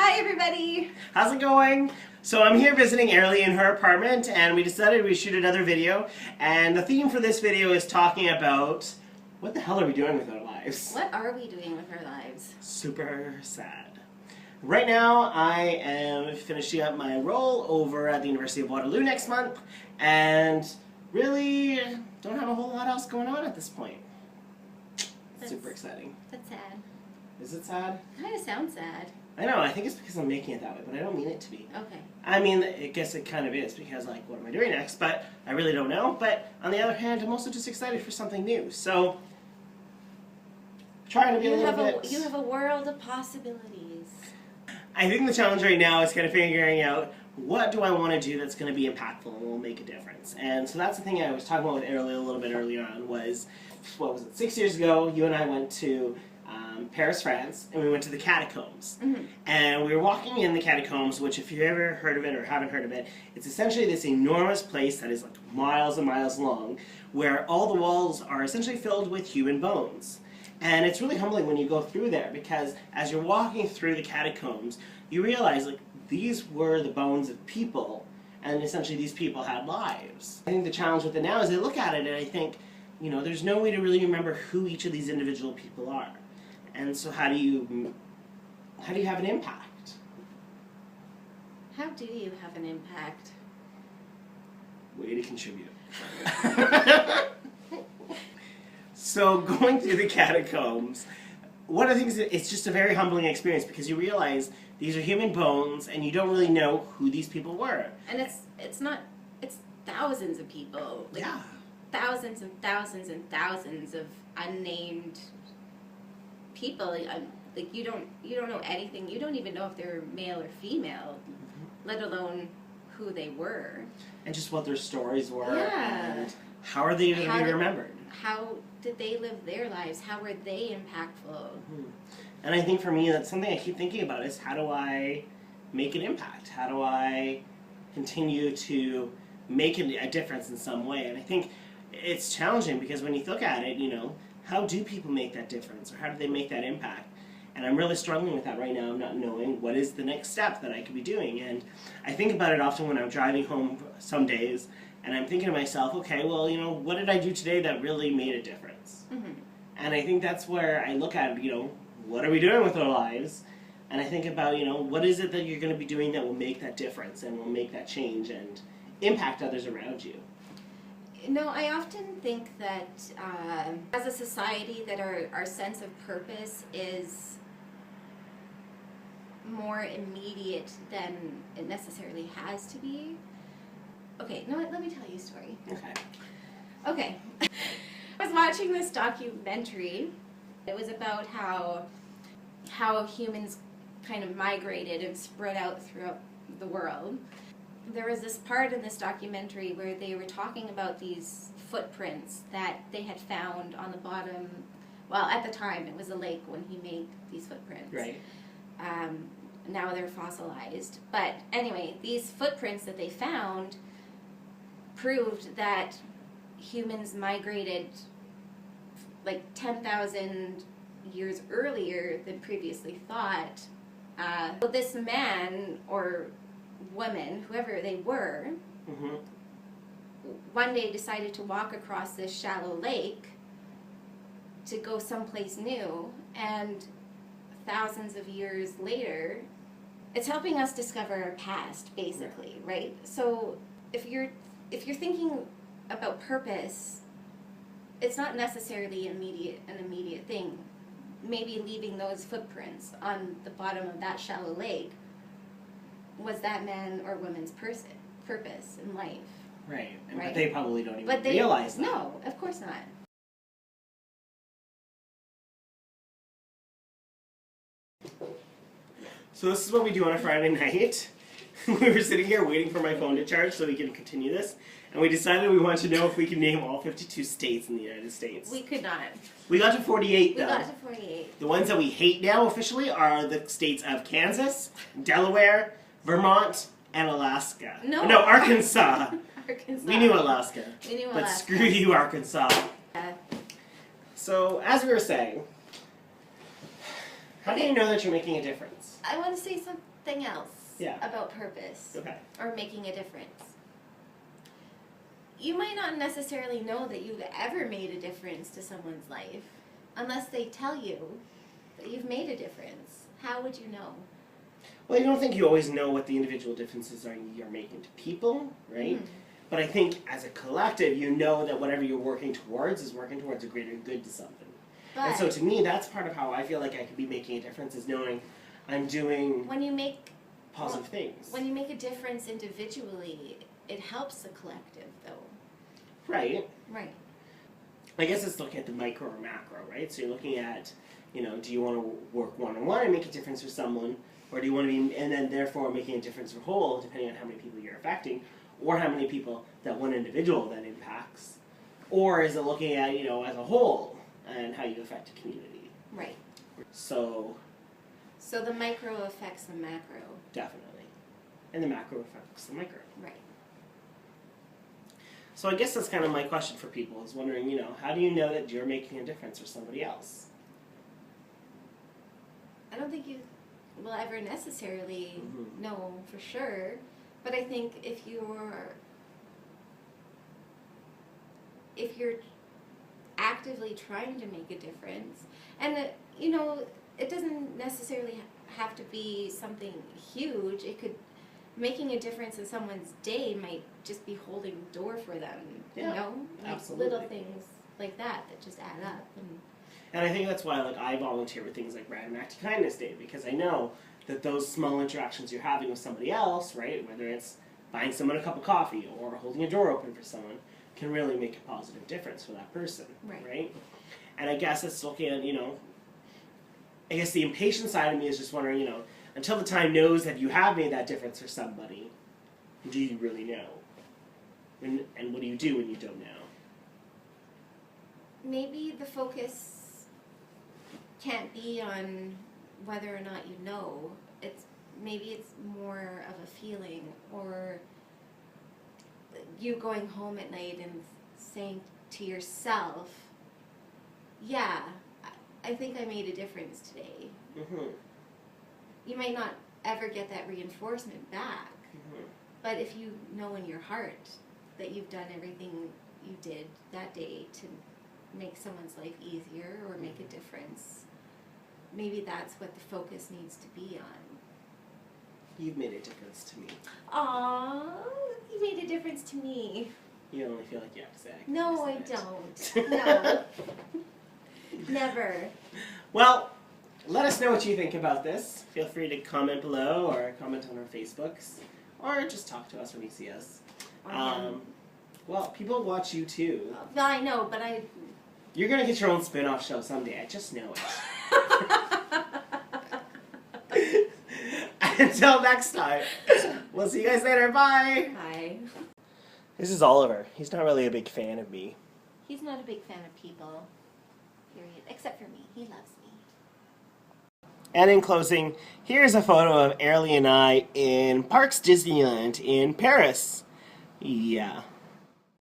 Hi everybody! How's it going? So I'm here visiting Aerlie in her apartment, and we decided we'd shoot another video, and the theme for this video is talking about what the hell are we doing with our lives? What are we doing with our lives? Super sad. Right now I am finishing up my role over at the University of Waterloo next month, and really don't have a whole lot else going on at this point. Super exciting. That's sad. Is it sad? It kind of sounds sad. I know, I think it's because I'm making it that way, but I don't mean it to be. Okay. I mean, I guess it kind of is, because, like, what am I doing next? But I really don't know. But on the other hand, I'm also just excited for something new. So, trying to be a little bit... You have a world of possibilities. I think the challenge right now is kind of figuring out what do I want to do that's going to be impactful and will make a difference. And so that's the thing I was talking about with Aerlie a little bit earlier on was, what was it, 6 years ago, you and I went to Paris, France, and we went to the catacombs. Mm-hmm. And we were walking in the catacombs, which if you've ever heard of it or haven't heard of it, it's essentially this enormous place that is like miles and miles long, where all the walls are essentially filled with human bones. And it's really humbling when you go through there, because as you're walking through the catacombs, you realize like these were the bones of people, and essentially these people had lives. I think the challenge with it now is I look at it and I think, you know, there's no way to really remember who each of these individual people are. And so how do you have an impact? How do you have an impact? Way to contribute. So going through the catacombs, one of the things, it's just a very humbling experience because you realize these are human bones and you don't really know who these people were. And it's thousands of people. Like, yeah. Thousands and thousands and thousands of unnamed people. Like you don't know anything. You don't even know if they're male or female, let alone who they were. And just what their stories were. Yeah. And how are they going to be remembered? How did they live their lives? How were they impactful? Mm-hmm. And I think for me, that's something I keep thinking about is how do I make an impact? How do I continue to make a difference in some way? And I think it's challenging because when you look at it, you know, how do people make that difference, or how do they make that impact? And I'm really struggling with that right now, not knowing what is the next step that I could be doing. And I think about it often when I'm driving home some days, and I'm thinking to myself, okay, well, you know, what did I do today that really made a difference? Mm-hmm. And I think that's where I look at, you know, what are we doing with our lives? And I think about, you know, what is it that you're going to be doing that will make that difference and will make that change and impact others around you? No, I often think that as a society that our sense of purpose is more immediate than it necessarily has to be. Okay, no, let me tell you a story. Okay. I was watching this documentary. It was about how humans kind of migrated and spread out throughout the world. There was this part in this documentary where they were talking about these footprints that they had found on the bottom. Well, at the time, it was a lake when he made these footprints. Right. Now they're fossilized. But anyway, these footprints that they found proved that humans migrated like 10,000 years earlier than previously thought. But this man or woman, whoever they were, mm-hmm. one day decided to walk across this shallow lake to go someplace new, and thousands of years later, it's helping us discover our past, basically, right? So if you're thinking about purpose, it's not necessarily an immediate thing. Maybe leaving those footprints on the bottom of that shallow lake was that man or woman's purpose in life. Right. Right? But they probably don't even realize that. No, of course not. So this is what we do on a Friday night. We were sitting here waiting for my phone to charge so we can continue this, and we decided we wanted to know if we could name all 52 states in the United States. We could not. We got to 48, though. We got to 48. The ones that we hate now officially are the states of Kansas, Delaware, Vermont, and Alaska. No, Arkansas. Arkansas. We knew Alaska. We knew but Alaska. Screw you, Arkansas. Yeah. So, as we were saying, How do you know that you're making a difference? I want to say something else about purpose or making a difference. You might not necessarily know that you've ever made a difference to someone's life unless they tell you that you've made a difference. How would you know? Well, I don't think you always know what the individual differences are you're making to people, right? But I think as a collective, you know that whatever you're working towards is working towards a greater good to something. And so to me, that's part of how I feel like I could be making a difference, is knowing I'm doing positive things. When you make a difference individually, it helps the collective, though. Right. Right. I guess it's looking at the micro or macro, right? So you're looking at, do you want to work one-on-one and make a difference for someone, or do you want to be, and then therefore making a difference for whole, depending on how many people you're affecting, or how many people that one individual then impacts, or is it looking at, as a whole, and how you affect a community? Right. So the micro affects the macro. Definitely. And the macro affects the micro. Right. So I guess that's kind of my question for people, is wondering, how do you know that you're making a difference for somebody else? I don't think you will ever necessarily know for sure, but I think if you're actively trying to make a difference, and it doesn't necessarily have to be something huge. It could, making a difference in someone's day might just be holding the door for them. Absolutely. Little things like that just add up. And I think that's why I volunteer with things like Random Act of Kindness Day, because I know that those small interactions you're having with somebody else, right, whether it's buying someone a cup of coffee or holding a door open for someone, can really make a positive difference for that person, right? And I guess it's looking at, I guess the impatient side of me is just wondering, until the time knows that you have made that difference for somebody, do you really know? And what do you do when you don't know? Maybe the focus can't be on whether or not you know. Maybe it's more of a feeling, or you going home at night and saying to yourself, yeah, I think I made a difference today. You might not ever get that reinforcement back, but if you know in your heart that you've done everything you did that day to make someone's life easier or make a difference, maybe that's what the focus needs to be on. You've made a difference to me. Aww, you made a difference to me. You only feel like you have to say it. No, I don't. No. Never. Well, let us know what you think about this. Feel free to comment below or comment on our Facebooks, or just talk to us when you see us. Well, people watch you too. Well, I know, but You're going to get your own spin-off show someday. I just know it. Until next time, we'll see you guys later. Bye. Bye. This is Oliver. He's not really a big fan of me. He's not a big fan of people, period. Except for me. He loves me. And in closing, here's a photo of Aerlie and I in Parks Disneyland in Paris. Yeah.